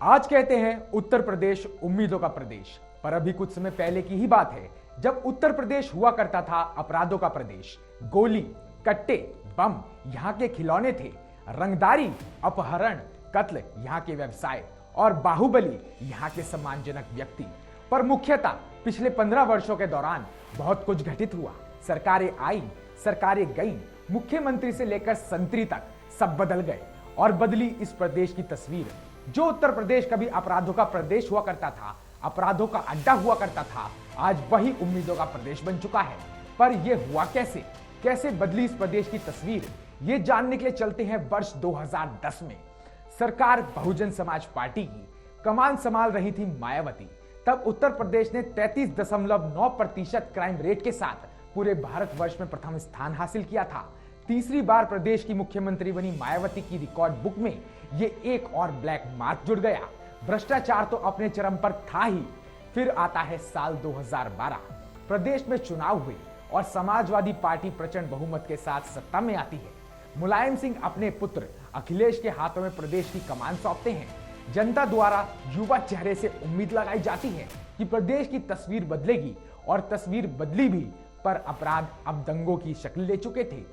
आज कहते हैं उत्तर प्रदेश उम्मीदों का प्रदेश, पर अभी कुछ समय पहले की ही बात है जब उत्तर प्रदेश हुआ करता था अपराधों का प्रदेश। गोली, कट्टे, बम यहाँ के खिलौने थे, रंगदारी, अपहरण, कत्ल यहाँ के व्यवसाय और बाहुबली यहाँ के सम्मानजनक व्यक्ति। पर मुख्यतः पिछले 15 वर्षों के दौरान बहुत कुछ घटित हुआ। सरकारें आई, सरकारें गईं, मुख्यमंत्री से लेकर संतरी तक सब बदल गए और बदली इस प्रदेश की तस्वीर। जो उत्तर प्रदेश कभी अपराधों का प्रदेश हुआ करता था, अपराधों का अड्डा हुआ करता था, आज वही उम्मीदों का प्रदेश बन चुका है। पर यह हुआ कैसे, कैसे बदली इस प्रदेश की तस्वीर, ये जानने के लिए चलते हैं वर्ष 2010 में। सरकार बहुजन समाज पार्टी की कमान संभाल रही थी मायावती। तब उत्तर प्रदेश ने 33.9% क्राइम रेट के साथ पूरे भारतवर्ष में प्रथम स्थान हासिल किया था। तीसरी बार प्रदेश की मुख्यमंत्री बनी मायावती की रिकॉर्ड बुक में ये एक और ब्लैक मार्क जुड़ गया। भ्रष्टाचार तो अपने चरम पर था ही। फिर आता है साल 2012, प्रदेश में चुनाव हुए और समाजवादी पार्टी प्रचंड बहुमत के साथ सत्ता में आती है। मुलायम सिंह अपने पुत्र अखिलेश के हाथों में प्रदेश की कमान सौंपते हैं। जनता द्वारा युवा चेहरे से उम्मीद लगाई जाती है कि प्रदेश की तस्वीर बदलेगी, और तस्वीर बदली भी, पर अपराध अब दंगों की शक्ल ले चुके थे।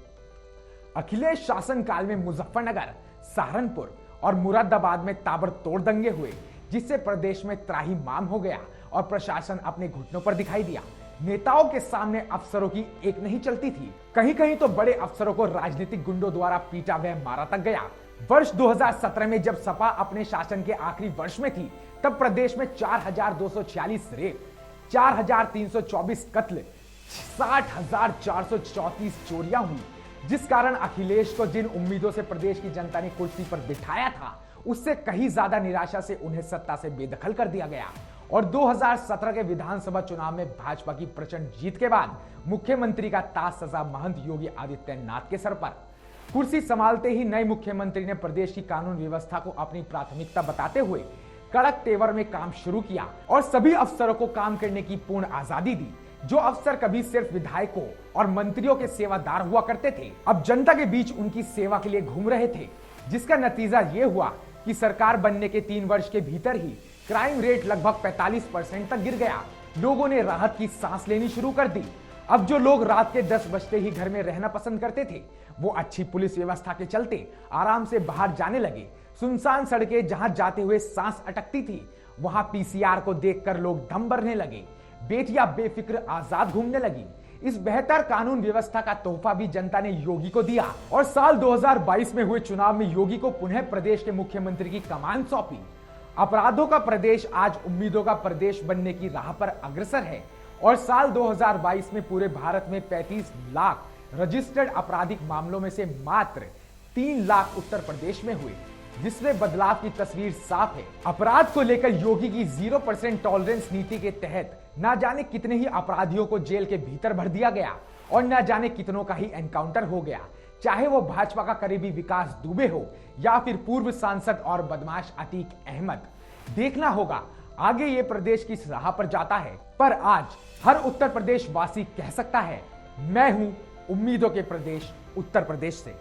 अखिलेश शासनकाल में मुजफ्फरनगर, सहारनपुर और मुरादाबाद में ताबड़तोड़ दंगे हुए, जिससे प्रदेश में त्राहिमाम हो गया और प्रशासन अपने घुटनों पर दिखाई दिया। नेताओं के सामने अफसरों की एक नहीं चलती थी। कहीं कहीं तो बड़े अफसरों को राजनीतिक गुंडों द्वारा पीटा व मारा तक गया। वर्ष 2017 में जब सपा अपने शासन के आखिरी वर्ष में थी, तब प्रदेश में 4246 रेप, 4324 कत्ल, 60,434 चोरियां हुई, जिस कारण अखिलेश को जिन उम्मीदों से प्रदेश की जनता ने कुर्सी पर बिठाया था, उससे कहीं ज्यादा निराशा से उन्हें सत्ता से बेदखल कर दिया गया। और 2017 के विधानसभा चुनाव में भाजपा की प्रचंड जीत के बाद मुख्यमंत्री का ताज सजा महंत योगी आदित्यनाथ के सर पर। कुर्सी संभालते ही नए मुख्यमंत्री ने प्रदेश की कानून व्यवस्था को अपनी प्राथमिकता बताते हुए कड़क तेवर में काम शुरू किया और सभी अफसरों को काम करने की पूर्ण आजादी दी। जो अफसर कभी सिर्फ विधायकों और मंत्रियों के सेवादार हुआ करते थे, अब जनता के बीच उनकी सेवा के लिए घूम रहे थे, जिसका नतीजा यह हुआ कि सरकार बनने के 3 वर्ष के भीतर ही क्राइम रेट लगभग 45% तक गिर गया। लोगों ने राहत की सांस लेनी शुरू कर दी। अब जो लोग रात के 10 बजते ही घर में रहना पसंद करते थे, वो अच्छी पुलिस व्यवस्था के चलते आराम से बाहर जाने लगे। सुनसान सड़कें जहां जाते हुए सांस अटकती थी, वहां पीसीआर को देखकर लोग दम भरने लगे। बेटियां बेफिक्र आजाद घूमने लगी। इस बेहतर कानून व्यवस्था का तोहफा भी जनता ने योगी को दिया और साल 2022 में हुए चुनाव में योगी को पुनः प्रदेश के मुख्यमंत्री की कमान सौंपी। अपराधों का प्रदेश आज उम्मीदों का प्रदेश बनने की राह पर अग्रसर है और साल 2022 में पूरे भारत में 35 लाख रजिस्टर्ड आपराधिक मामलों में से मात्र 3 लाख उत्तर प्रदेश में हुए, जिसमें बदलाव की तस्वीर साफ है। अपराध को लेकर योगी की 0% टॉलरेंस नीति के तहत ना जाने कितने ही अपराधियों को जेल के भीतर भर दिया गया और ना जाने कितनों का ही एनकाउंटर हो गया, चाहे वो भाजपा का करीबी विकास दुबे हो या फिर पूर्व सांसद और बदमाश अतीक अहमद। देखना होगा आगे ये प्रदेश किस राह पर जाता है, पर आज हर उत्तर प्रदेश वासी कह सकता है, मैं हूं उम्मीदों के प्रदेश उत्तर प्रदेश से।